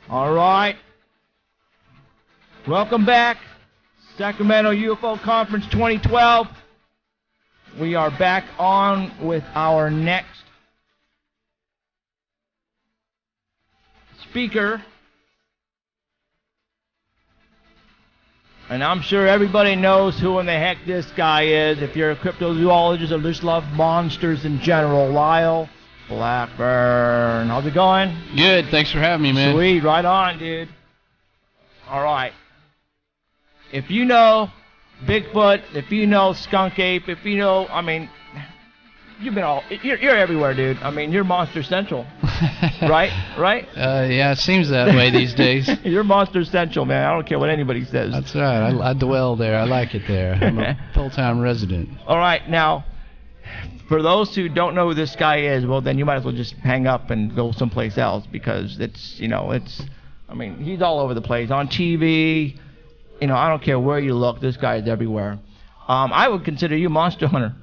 All right. Welcome back. Sacramento UFO Conference 2012. We are back on with our next speaker. And I'm sure everybody knows who in the heck this guy is. If you're a cryptozoologist or just love monsters in general, Lyle Blackburn. How's it going? Good. Thanks for having me, man. Sweet. Right on, dude. All right. If you know Bigfoot, if you know skunk ape, if you know, I mean, you've been you're everywhere, dude. I mean, you're Monster Central, right? Yeah, it seems that way these days. You're Monster Central, man. I don't care what anybody says. That's right. I dwell there. I like it there. I'm a full-time resident. All right, now, for those who don't know who this guy is, well, then you might as well just hang up and go someplace else because it's, I mean, he's all over the place on TV. I don't care where you look. This guy is everywhere. I would consider you Monster Hunter.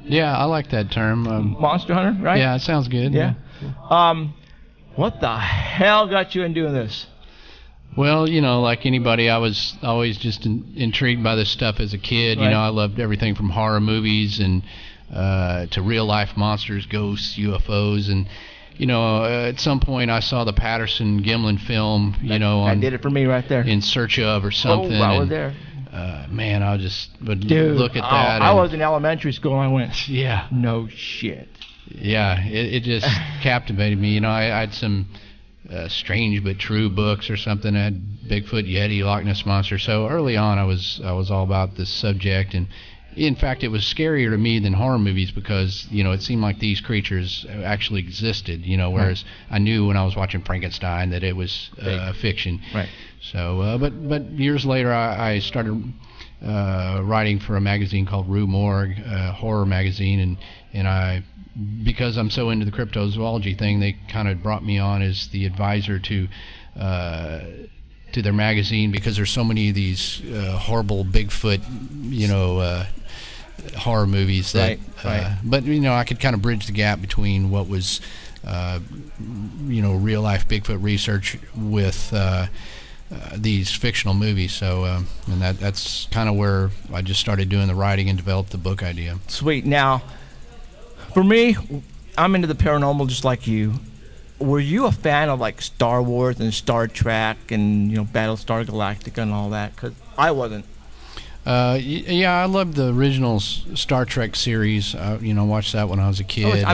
Yeah, I like that term. Monster Hunter, right? Yeah, it sounds good. Yeah. What the hell got you in doing this? Well, like anybody, I was always just intrigued by this stuff as a kid. Right. I loved everything from horror movies and to real-life monsters, ghosts, UFOs, and at some point I saw the Patterson-Gimlin film. That did it for me right there. In Search of or something. Oh, I was there. Man, I just would Dude, look at that. I was in elementary school and I went, yeah. No shit. Yeah, it just captivated me. I had some strange but true books or something. I had Bigfoot, Yeti, Loch Ness Monster. So early on I was all about this subject, and in fact it was scarier to me than horror movies because it seemed like these creatures actually existed, whereas I knew when I was watching Frankenstein that it was fiction. Right. So but years later I started writing for a magazine called Rue Morgue, horror magazine, and I, because I'm so into the cryptozoology thing, they kind of brought me on as the advisor to their magazine because there's so many of these horrible Bigfoot horror movies that right. But I could kind of bridge the gap between what was real life Bigfoot research with these fictional movies. So and that's kind of where I just started doing the writing and developed the book idea. Sweet. Now for me, I'm into the paranormal just like you. Were you a fan of like Star Wars and Star Trek and Battlestar Galactica and all that? Because I wasn't. Yeah, I loved the original Star Trek series. Watched that when I was a kid.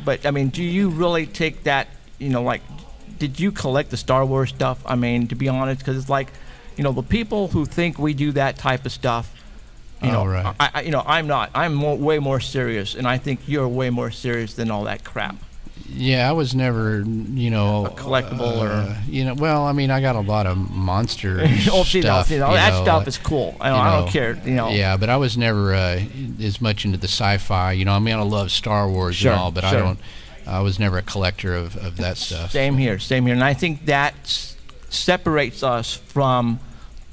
But do you really take that? Did you collect the Star Wars stuff? I mean, to be honest, because it's like, the people who think we do that type of stuff. Right. I'm not. I'm way more serious, and I think you're way more serious than all that crap. Yeah, I was never, a collectible or. Well, I mean, I got a lot of monster stuff. That stuff is cool. I don't care. Yeah, but I was never as much into the sci-fi. I mean, I love Star Wars and all, but I was never a collector of that stuff. Same here. And I think that separates us from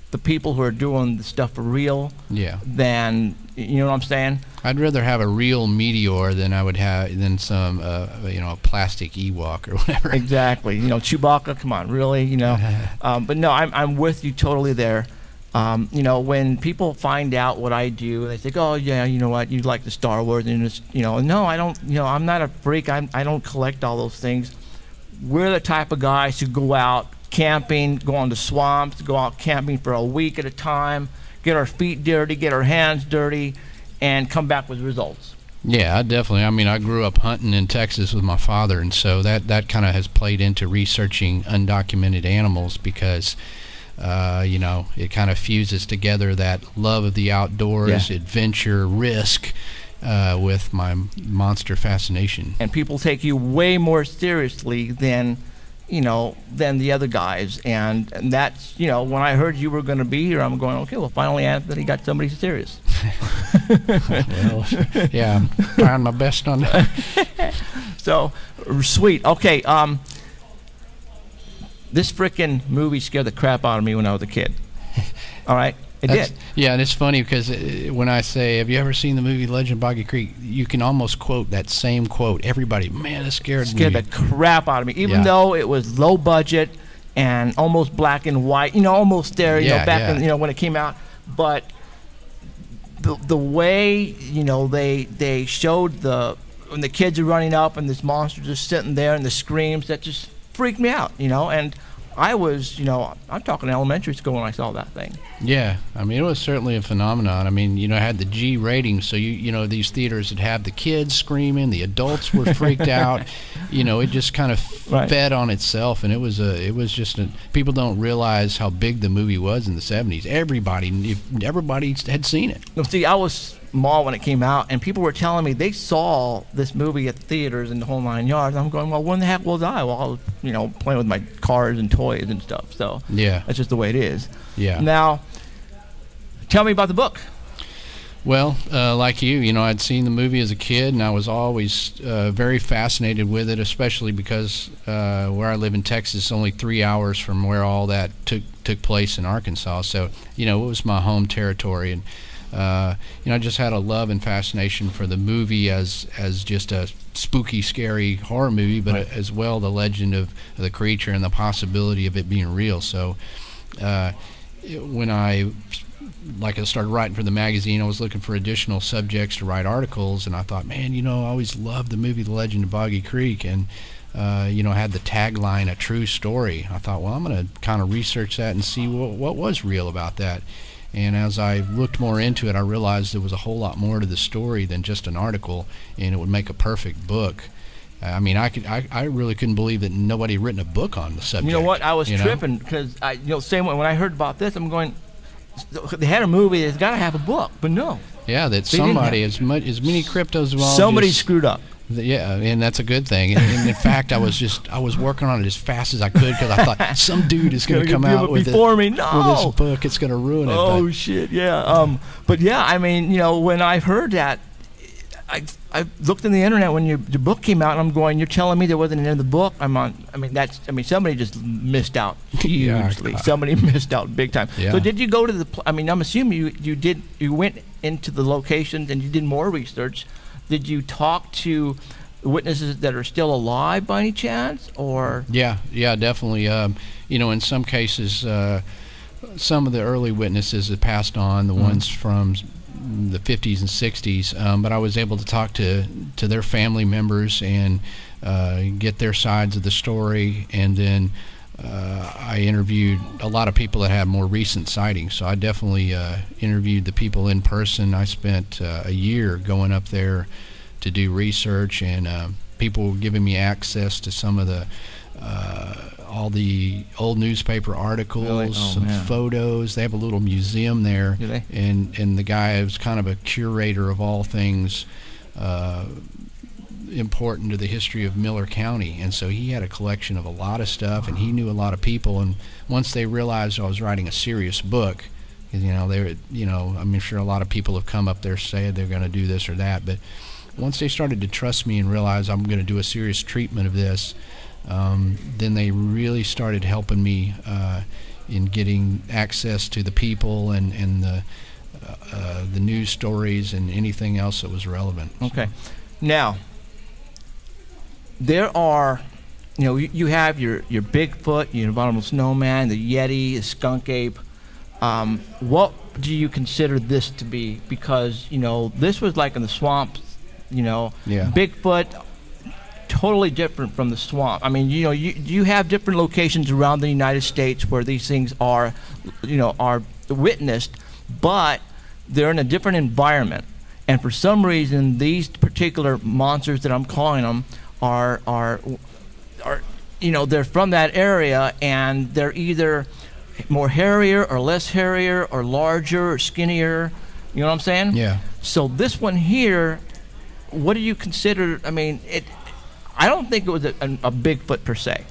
the people who are doing the stuff for real. Yeah. Than, you know what I'm saying? I'd rather have a real meteor than I would have some a plastic Ewok or whatever. Exactly. Chewbacca. Come on, really? But no, I'm with you totally there. When people find out what I do, they think, oh yeah, you know what, you like the Star Wars, and no, I don't. I'm not a freak. I don't collect all those things. We're the type of guys who go out camping, go on the swamps, go out camping for a week at a time, get our feet dirty, get our hands dirty, and come back with results. Yeah, definitely. I mean, I grew up hunting in Texas with my father, and so that kind of has played into researching undocumented animals because, it kind of fuses together that love of the outdoors, adventure, risk, with my monster fascination. And people take you way more seriously than the other guys, and that's, when I heard you were going to be here, I'm going, okay, well, finally Anthony got somebody serious. Well, yeah, I'm trying my best on that. So, sweet. Okay, this frickin' movie scared the crap out of me when I was a kid. All right? It did. Yeah, and it's funny because when I say, have you ever seen the movie Legend of Boggy Creek, you can almost quote that same quote. Everybody, man, it scared the crap out of me. Even though it was low budget, and almost black and white, you know, almost there, you know, back yeah. in, you know, when it came out. But the way, you know, they showed when the kids are running up and this monster just sitting there and the screams, that just freaked me out, you know. And I was, you know, I'm talking elementary school when I saw that thing. Yeah, I mean, it was certainly a phenomenon. I mean, you know, it had the G rating, so you know, these theaters would have the kids screaming, the adults were freaked out. You know, it just kind of fed on itself, and it was just people don't realize how big the movie was in the 70s. Everybody had seen it. No, see, I was small when it came out, and people were telling me they saw this movie at the theaters in the whole 9 yards. I'm going, well, when the heck was I? Well, I was, you know, playing with my cars and toys and stuff. So yeah, that's just the way it is. Yeah. Now, tell me about the book. Well, like you know, I'd seen the movie as a kid, and I was always very fascinated with it, especially because where I live in Texas, only 3 hours from where all that took place in Arkansas. So, you know, it was my home territory, and you know, I just had a love and fascination for the movie as just a spooky, scary horror movie, but as well the legend of the creature and the possibility of it being real. So when I started writing for the magazine, I was looking for additional subjects to write articles, and I thought, man, you know, I always loved the movie The Legend of Boggy Creek, and you know, had the tagline, "A True Story." I thought, well, I'm going to kind of research that and see what was real about that. And as I looked more into it, I realized there was a whole lot more to the story than just an article, and it would make a perfect book. I mean, I really couldn't believe that nobody had written a book on the subject. You know what? I was tripping because same when I heard about this, I'm going, they had a movie that's got to have a book, but no. Yeah, that somebody, as many cryptozoologists. Somebody screwed up. Yeah, and that's a good thing. And in fact, I was working on it as fast as I could because I thought some dude is going to come out with before me. No, with this book. It's going to ruin it. Oh shit! Yeah. But yeah, I mean, you know, when I heard that, I looked in the internet when your book came out, and I'm going, you're telling me there wasn't an end of the book? Somebody just missed out hugely. Yeah, somebody missed out big time. Yeah. So did you go to the? I mean, I'm assuming you went into the locations and you did more research. Did you talk to witnesses that are still alive by any chance, or? Yeah, definitely. You know, in some cases, some of the early witnesses have passed on, the ones from the 50s and 60s, but I was able to talk to their family members and get their sides of the story, and then I interviewed a lot of people that had more recent sightings. So I definitely interviewed the people in person. I spent a year going up there to do research, and people were giving me access to some of the all the old newspaper articles, really? Some photos. They have a little museum there, do they? And the guy was kind of a curator of all things important to the history of Miller County, and so he had a collection of a lot of stuff, and he knew a lot of people. And once they realized I was writing a serious book, you know, they were, you know, I'm sure a lot of people have come up there saying they're going to do this or that, but once they started to trust me and realize I'm going to do a serious treatment of this, then they really started helping me in getting access to the people and the news stories and anything else that was relevant. Okay. Now, there are, you know, you have your Bigfoot, your abominable snowman, the Yeti, the skunk ape. What do you consider this to be? Because, you know, this was like in the swamps, you know. Yeah. Bigfoot, totally different from the swamp. I mean, you know, you have different locations around the United States where these things are, you know, are witnessed, but they're in a different environment. And for some reason, these particular monsters that I'm calling them are you know, they're from that area, and they're either more hairier or less hairier or larger or skinnier. You know what I'm saying? Yeah. So this one here, what do you consider? I mean, I don't think it was a Bigfoot per se,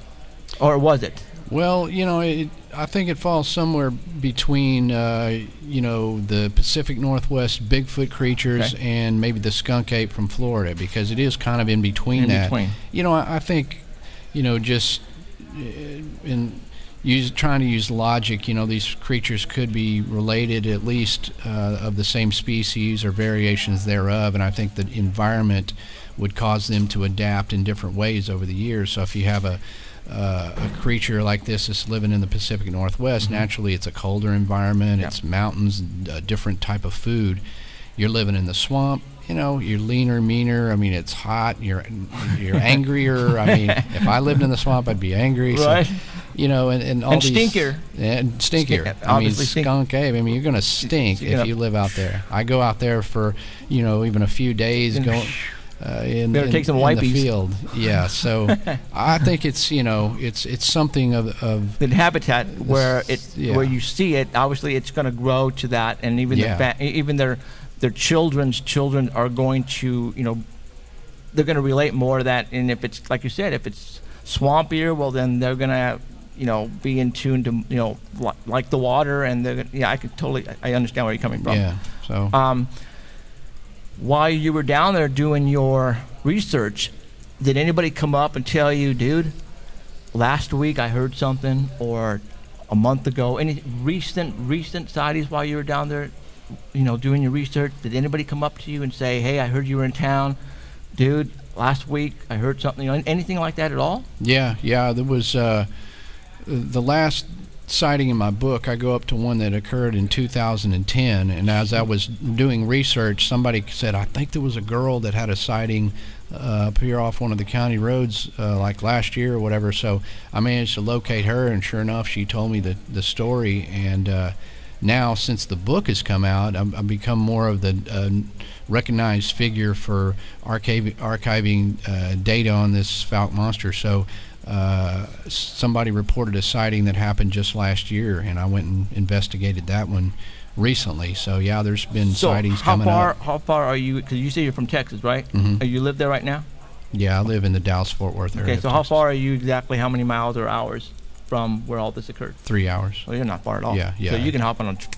or was it? Well, you know, I think it falls somewhere between, you know, the Pacific Northwest Bigfoot creatures and maybe the skunk ape from Florida, because it is kind of in between that. You know, I think, you know, just trying to use logic, you know, these creatures could be related, at least of the same species or variations thereof, and I think the environment would cause them to adapt in different ways over the years. So if you have a a creature like this is living in the Pacific Northwest, naturally it's a colder environment, it's mountains, a different type of food. You're living in the swamp, you know, you're leaner, meaner. I mean, it's hot. You're angrier. I mean, if I lived in the swamp, I'd be angry. Right. So, you know, and all and these stinkier. And stinkier. I mean, skunk cave. I mean, you're gonna stink if you live out there. I go out there for, you know, even a few days going. Take some in the wipies. field. Yeah, so I think it's, you know, it's something of the habitat where where you see it. Obviously, it's going to grow to that, and even even their children's children are going to, you know, they're going to relate more to that. And if it's like you said, if it's swampier, well, then they're going to, you know, be in tune to, you know, like the water, and they're I understand where you're coming from. Yeah. So. While you were down there doing your research, did anybody come up and tell you, dude, last week I heard something, or a month ago, any recent sightings while you were down there, you know, doing your research? Did anybody come up to you and say, hey, I heard you were in town, dude, last week I heard something, you know, anything like that at all? Yeah, there was the last sighting in my book. I go up to one that occurred in 2010, and as I was doing research, somebody said, I think there was a girl that had a sighting up here off one of the county roads like last year or whatever. So I managed to locate her, and sure enough, she told me the story. And now, since the book has come out, I've become more of the recognized figure for archiving data on this Fouke monster. So somebody reported a sighting that happened just last year, and I went and investigated that one recently. So yeah, there's been sightings coming up. How far are you? Because you say you're from Texas, right? You live there right now? Yeah, I live in the Dallas-Fort Worth area. Okay, so how far are you exactly? How many miles or hours from where all this occurred? 3 hours. Well, you're not far at all. Yeah. So you can hop on and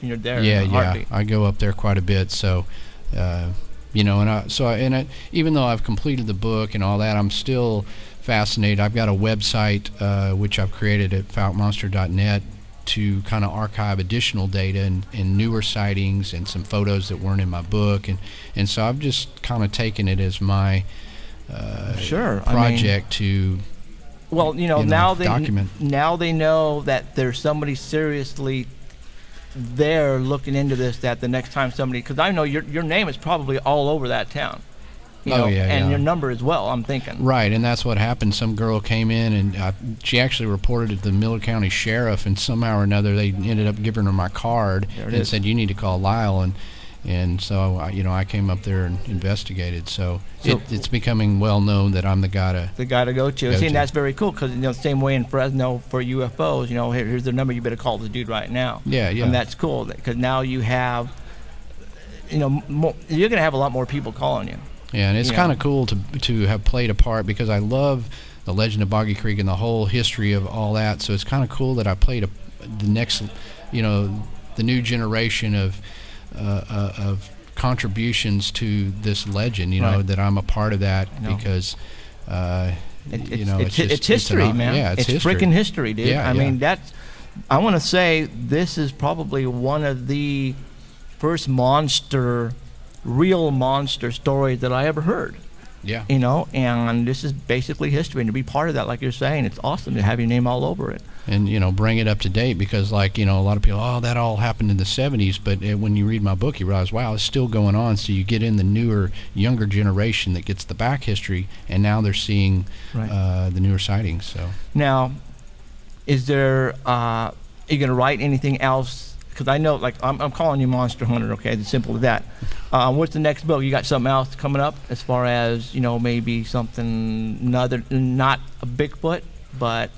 you're there. Yeah. I go up there quite a bit. So. You know, and even though I've completed the book and all that, I'm still fascinated. I've got a website which I've created at foukemonster.net to kind of archive additional data and newer sightings and some photos that weren't in my book, and so I've just kind of taken it as my project to. Well, you know, now document. Now they know that there's somebody seriously there looking into this, that the next time somebody, because I know your name is probably all over that town, you know, and your number as well, I'm thinking. Right, and that's what happened. Some girl came in, and she actually reported it to the Miller County Sheriff, and somehow or another they ended up giving her my card and said, you need to call Lyle, and so I came up there and investigated. So it's becoming well known that I'm the guy to go to. See, and that's very cool, because, you know, same way in Fresno for UFOs, you know, here's the number, you better call the dude right now. Yeah. And that's cool, because now you have, you know, you're gonna have a lot more people calling you. Yeah, and it's kind of cool to have played a part, because I love the legend of Boggy Creek and the whole history of all that. So it's kind of cool that I played the next, you know, the new generation of contributions to this legend, you know, that I'm a part of that, because it's history, man. Yeah, it's freaking history, dude. Yeah, I mean, I want to say this is probably one of the first real monster stories that I ever heard. Yeah. You know, and this is basically history, and to be part of that, like you're saying, it's awesome to have your name all over it. And, you know, bring it up to date, because, like, you know, a lot of people, that all happened in the 70s, but when you read my book, you realize, wow, it's still going on. So you get in the newer, younger generation that gets the back history, and now they're seeing the newer sightings. So now, is there, are you going to write anything else? Because I know, like, I'm calling you Monster Hunter, okay? It's simple as that. What's the next book? You got something else coming up as far as, you know, maybe something not a Bigfoot, but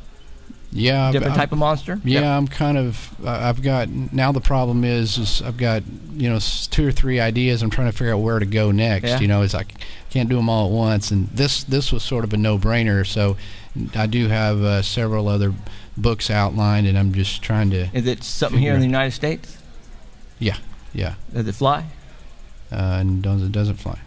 different type of monster? Yeah, I'm kind of, I've got, now the problem is I've got, you know, 2 or 3 ideas. I'm trying to figure out where to go next. Yeah. You know, it's like, can't do them all at once. And this was sort of a no-brainer. So I do have several other books outlined, and I'm just trying to. Is it something here in the United States? Yeah. Does it fly? And it doesn't fly.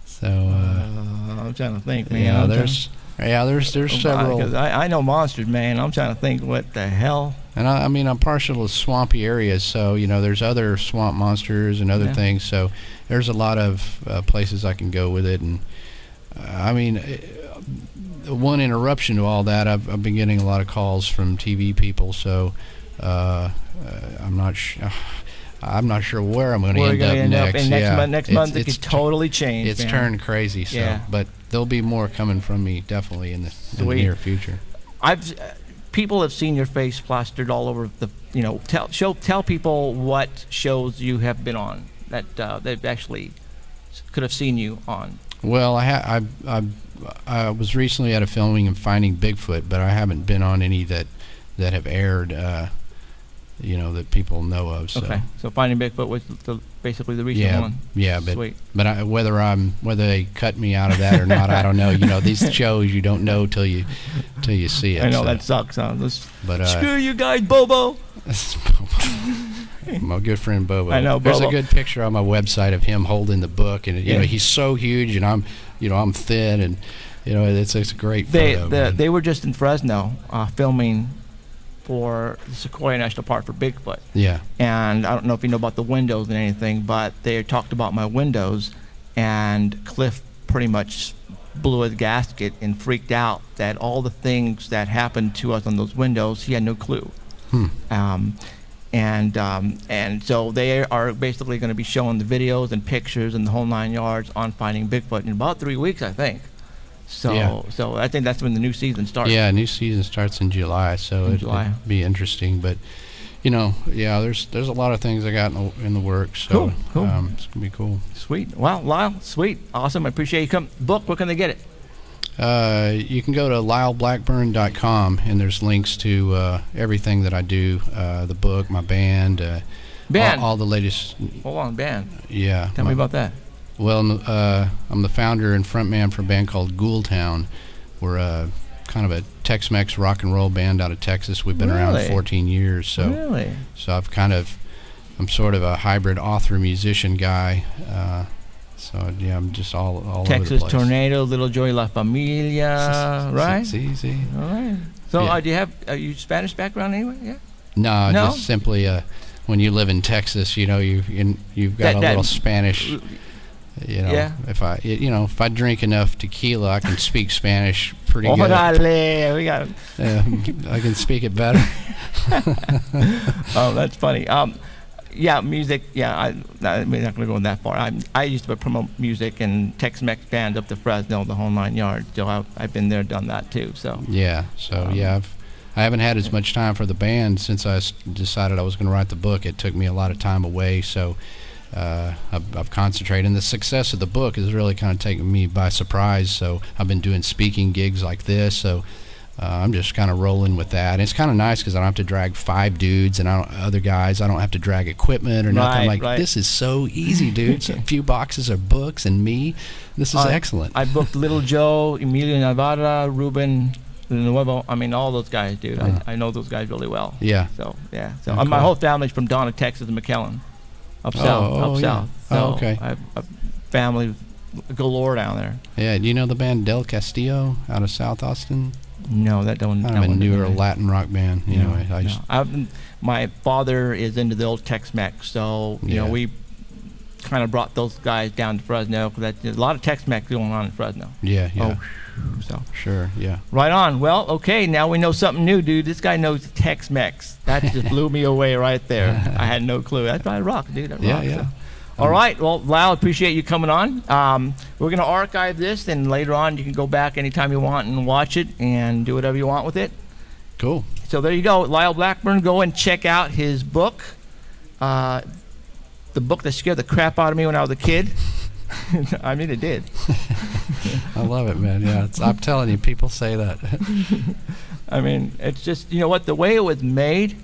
So I'm trying to think, man. There's several. Because I know monsters, man. I'm trying to think what the hell. And I mean, I'm partial to swampy areas, so, you know, there's other swamp monsters and other things. So there's a lot of places I can go with it, and I mean, one interruption to all that, I've been getting a lot of calls from TV people, so I'm not sure where I'm going to end up next. And next month it could totally change. It's turned crazy, so but there'll be more coming from me definitely in the near future. People have seen your face plastered all over the. Tell people what shows you have been on that they've actually could have seen you on. Well, I was recently at a filming of Finding Bigfoot, but I haven't been on any that have aired, that people know of. So. Okay, so Finding Bigfoot was basically the recent one. Yeah, but Sweet. But whether they cut me out of that or not, I don't know. These shows you don't know till you see it. I know that sucks. But screw you guys, Bobo. My good friend Bobo. I know. There's a good picture on my website of him holding the book, and he's so huge, and I'm thin, and it's a great photo. They were just in Fresno filming for the Sequoia National Park for Bigfoot. Yeah. And I don't know if you know about the windows and anything, but they talked about my windows, and Cliff pretty much blew his gasket and freaked out that all the things that happened to us on those windows, he had no clue. And so they are basically going to be showing the videos and pictures and the whole 9 yards on Finding Bigfoot in about 3 weeks, I think. So I think that's when the new season starts. Yeah, new season starts in July, so it'll be interesting. But there's a lot of things I got in the works. So cool. It's gonna be cool. Sweet. Wow, Lyle, sweet, awesome. I appreciate you coming. Book, where can they get it? You can go to lyleblackburn.com, and there's links to everything that I do, the book, my band, all the latest. Hold on, band. Yeah. Tell me about that. Well, I'm the founder and frontman for a band called Ghoultown. We're kind of a Tex-Mex rock and roll band out of Texas. We've been around 14 years. So, so I'm sort of a hybrid author musician guy. So yeah, I'm just all over the place. Texas Tornado, Little Joy La Familia, right? Easy. All right. So are you Spanish background anyway? Yeah. No, just simply when you live in Texas, you've got a little Spanish. If I drink enough tequila, I can speak Spanish pretty good. Orale, we got I can speak it better. Oh, that's funny. Music. Yeah, we're not going to go that far. I used to promote music and Tex-Mex bands up to Fresno, the whole 9 yards. So I've been there, done that too. So I haven't had as much time for the band since I decided I was going to write the book. It took me a lot of time away. So I've concentrated, and the success of the book has really kind of taken me by surprise. So I've been doing speaking gigs like this. So. I'm just kind of rolling with that. And it's kind of nice because I don't have to drag 5 dudes and other guys. I don't have to drag equipment or nothing. This is so easy, dude. It's a few boxes of books and me. This is excellent. I booked Little Joe, Emilio Navarra, Ruben Nuevo. I mean, all those guys, dude. I know those guys really well. Yeah. So my whole family's from Donna, Texas, and McAllen, up south. So okay. I have a family galore down there. Yeah. Do you know the band Del Castillo out of South Austin? No, that don't. Kind of a newer Latin rock band. My father is into the old Tex-Mex, so we kind of brought those guys down to Fresno because there's a lot of Tex-Mex going on in Fresno. Yeah. So sure, yeah. Right on. Well, okay, now we know something new, dude. This guy knows Tex-Mex. That just blew me away right there. I had no clue. That's probably rock, dude. That rock, yeah. So. All right. Well, Lyle, appreciate you coming on. We're going to archive this, and later on you can go back anytime you want and watch it and do whatever you want with it. Cool. So there you go. Lyle Blackburn. Go and check out his book, the book that scared the crap out of me when I was a kid. I mean, it did. I love it, man. Yeah, I'm telling you, people say that. I mean, it's just, what, the way it was made,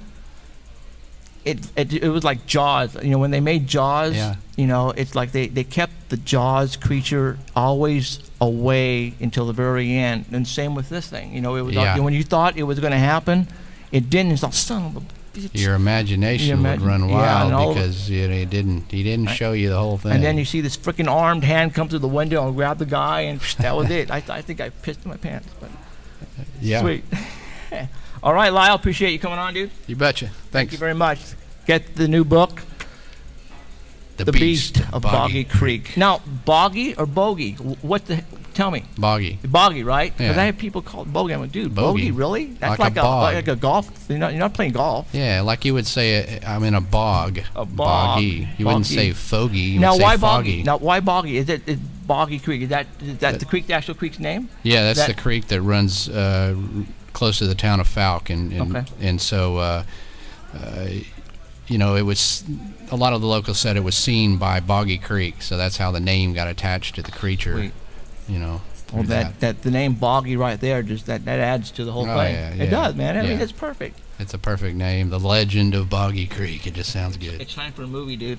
it was like Jaws. When they made Jaws, it's like they kept the Jaws creature always away until the very end. And same with this thing. It was like, when you thought it was going to happen, it didn't. It's like, son of a bitch. Your imagination would run wild because he didn't show you the whole thing. And then you see this freaking armed hand come through the window and grab the guy, and that was it. I think I pissed my pants. But sweet. All right, Lyle, appreciate you coming on, dude. You betcha. Thank you very much. Get the new book, The Beast of Boggy Creek. Now, boggy or bogey? Tell me. Boggy. Boggy, right? Because Yeah. I have people called bogey. I'm like, dude, Bogey. really? That's Like a bog. like a golf. You're not playing golf. Yeah, like you would say, I'm in a bog. A bog. Boggy. You wouldn't Boggy. say fogey. You Now would say why foggy. boggy? Now why boggy? Is Boggy Creek? Is that the creek, the actual creek's name? Yeah, that's That- the creek that runs close to the town of Fouke, Okay. and so you know, it was a lot of the locals said it was seen by Boggy Creek, so that's how the name got attached to the creature. Sweet. You know. Well, through that the name Boggy right there, just that adds to the whole Oh, thing. yeah, It yeah, does, man. I mean, yeah. it's perfect. It's a perfect name. The Legend of Boggy Creek. It just sounds good. It's time for a movie, dude.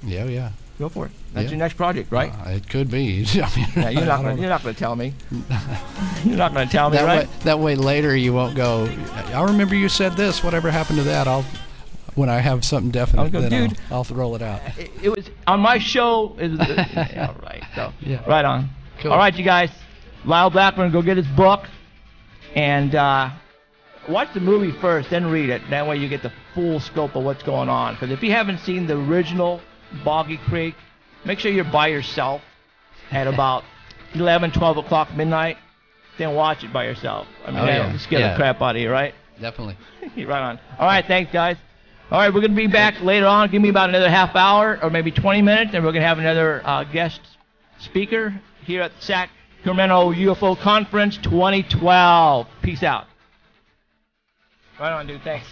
Yeah, yeah. Go for it. That's Yeah. your next project, right? It could be. I mean, Yeah, you're not I don't gonna tell me. You're not gonna tell me, that right? that way later you won't go, I remember you said this, whatever happened to that, when I have something definite, I'll go, then dude. I'll roll it out. It was on my show. Yeah, all right. So, Yeah. right on. Cool. All right, you guys. Lyle Blackburn, go get his book and watch the movie first, then read it. That way you get the full scope of what's going on. Because if you haven't seen the original Boggy Creek, make sure you're by yourself at about 11, 12 o'clock midnight. Then watch it by yourself. I mean, that'll scare the crap out of you, right? Definitely. Right on. All right, thanks, guys. All right, we're going to be back later on. Give me about another half hour or maybe 20 minutes, and we're going to have another guest speaker here at Sacramento Ufo Conference 2012. Peace out. Right on, dude. Thanks.